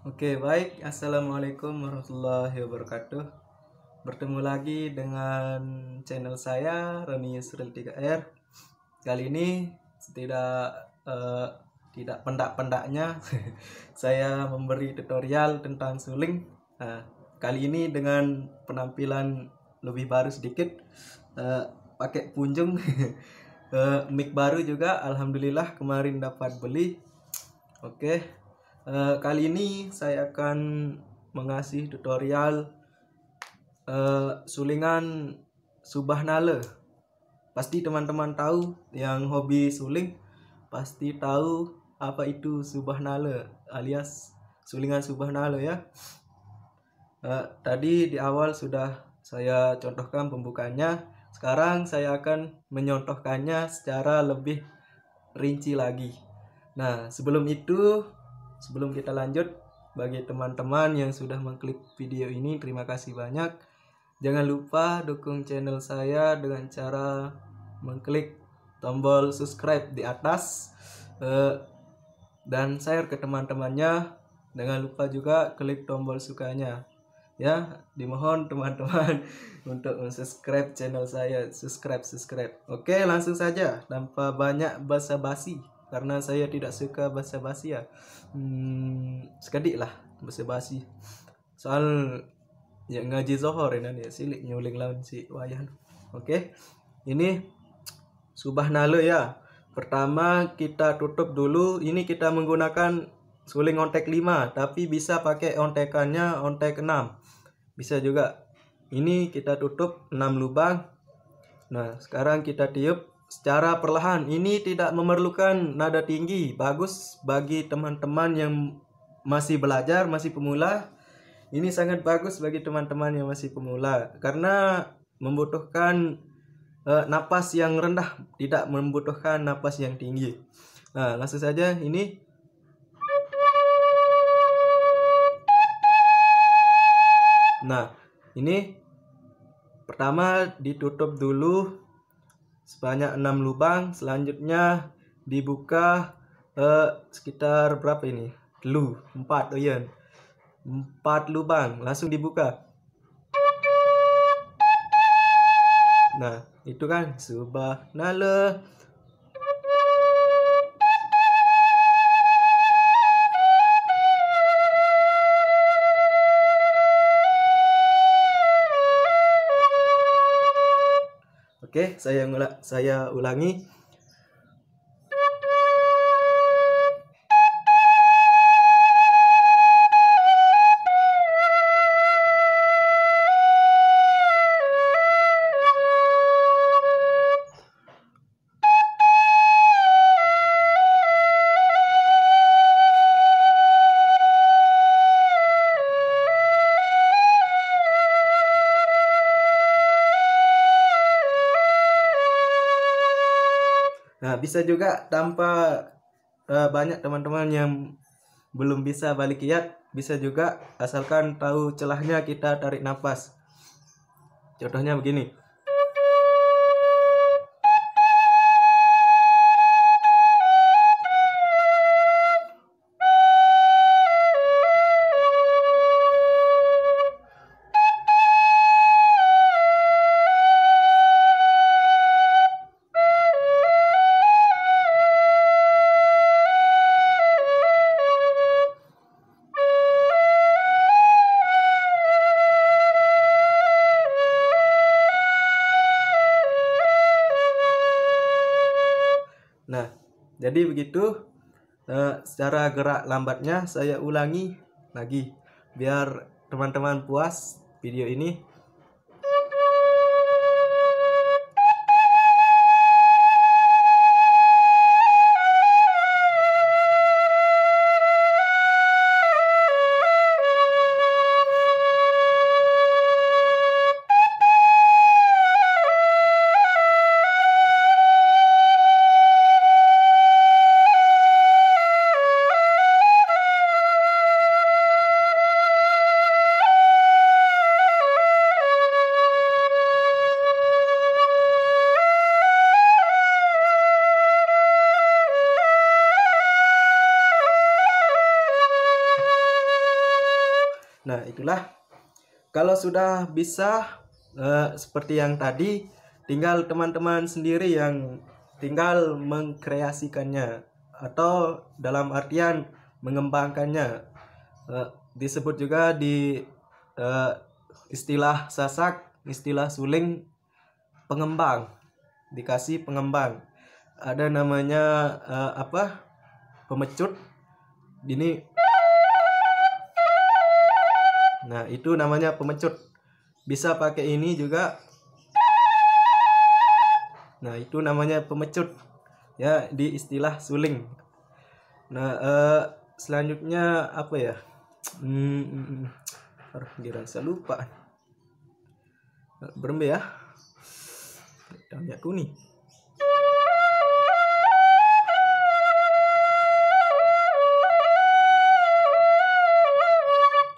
Oke, baik. Assalamualaikum warahmatullahi wabarakatuh. Bertemu lagi dengan channel saya, Roni Yusril 3R. Kali ini eh, tidak pendak-pendaknya saya memberi tutorial tentang suling. Nah, kali ini dengan penampilan lebih baru sedikit, eh, pakai punjung, mic baru juga. Alhamdulillah kemarin dapat beli. Oke, kali ini saya akan mengasih tutorial sulingan subah nale. Pasti teman-teman tahu yang hobi suling pasti tahu apa itu subah nale alias sulingan subah nale ya. Tadi di awal sudah saya contohkan pembukaannya. Sekarang saya akan menyontohkannya secara lebih rinci lagi. Nah, sebelum kita lanjut, bagi teman-teman yang sudah mengklik video ini, terima kasih banyak. Jangan lupa dukung channel saya dengan cara mengklik tombol subscribe di atas dan share ke teman-temannya. Jangan lupa juga klik tombol sukanya. Ya, dimohon teman-teman untuk subscribe channel saya, subscribe. Oke, langsung saja tanpa banyak basa-basi karena saya tidak suka basa-basi ya. Sekali lah basa-basi. Soal ya ngaji zohor ini ya silik nyuling lawan si wayan. Oke. Ini subah nale ya. Pertama kita tutup dulu. Ini kita menggunakan suling ontek 5, tapi bisa pakai ontekannya ontek 6. Bisa juga. Ini kita tutup 6 lubang. Nah, sekarang kita tiup secara perlahan. Ini tidak memerlukan nada tinggi. Bagus bagi teman-teman yang masih belajar, masih pemula. Ini sangat bagus bagi teman-teman yang masih pemula karena membutuhkan napas yang rendah, tidak membutuhkan napas yang tinggi. Nah, langsung saja ini. Nah, ini pertama ditutup dulu sebanyak 6 lubang, selanjutnya dibuka sekitar berapa ini? 4, oh iya. 4 lubang langsung dibuka. Nah, itu kan subah nale. Oke, saya ulangi. Nah, bisa juga tanpa banyak teman-teman yang belum bisa balik kiat, bisa juga asalkan tahu celahnya kita tarik nafas. Contohnya begini. Nah, jadi begitu. Secara gerak lambatnya saya ulangi lagi biar teman-teman puas video ini. Nah, itulah kalau sudah bisa seperti yang tadi, tinggal teman-teman sendiri yang tinggal mengkreasikannya atau dalam artian mengembangkannya. Disebut juga di istilah Sasak, istilah suling, pengembang. Dikasih pengembang. Ada namanya pemecut. Ini. Nah, itu namanya pemecut. Bisa pakai ini juga. Nah, itu namanya pemecut. Ya, di istilah suling. Nah, selanjutnya apa ya? Dirasa lupa. Berembe ya. Tanya aku nih.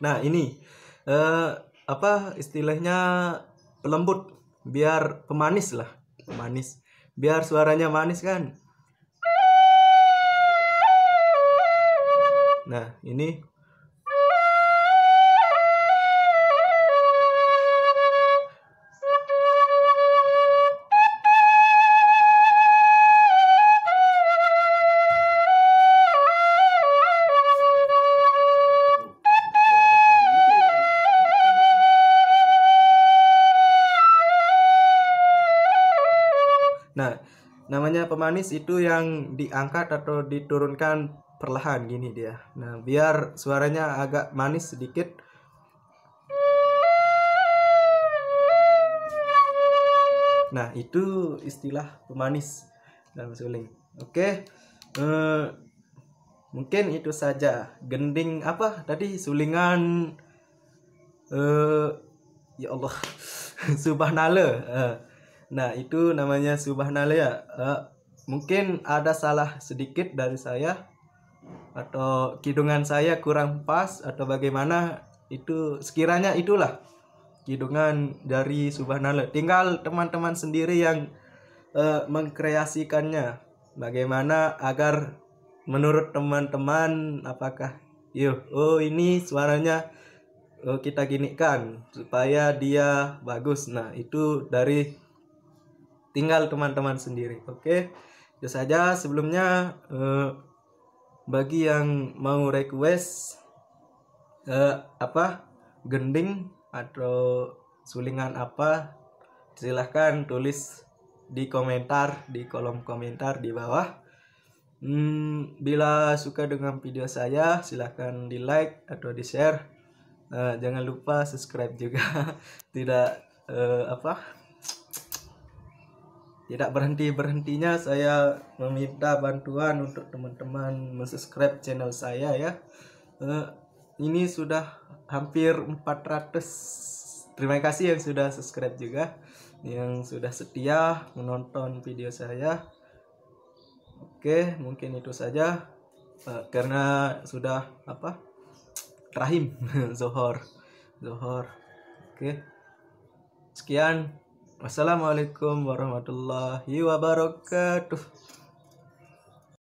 Nah, ini istilahnya pelembut, biar pemanis lah, pemanis. Biar suaranya manis kan. Nah, ini. Nah, namanya pemanis itu yang diangkat atau diturunkan perlahan gini dia. Nah, biar suaranya agak manis sedikit. Nah, itu istilah pemanis dalam suling. Oke. Mungkin itu saja. Gending apa tadi, sulingan ya Allah. Subhanallah. Nah, itu namanya subhanallah ya. Mungkin ada salah sedikit dari saya atau kidungan saya kurang pas atau bagaimana, itu sekiranya itulah kidungan dari subhanallah. Tinggal teman-teman sendiri yang mengkreasikannya. Bagaimana agar menurut teman-teman apakah ini suaranya kita ginikan supaya dia bagus. Nah, itu dari tinggal teman-teman sendiri. Oke, itu saja. Sebelumnya bagi yang mau request gending atau sulingan apa, silahkan tulis di komentar, di kolom komentar di bawah. Bila suka dengan video saya, silahkan di like atau di share. Jangan lupa subscribe juga. Tidak berhentinya saya meminta bantuan untuk teman-teman subscribe channel saya ya. Ini sudah hampir 400. Terima kasih yang sudah subscribe juga, yang sudah setia menonton video saya. Oke, mungkin itu saja. Karena sudah rahim Zohor. Oke. Sekian. Wassalamualaikum warahmatullahi wabarakatuh.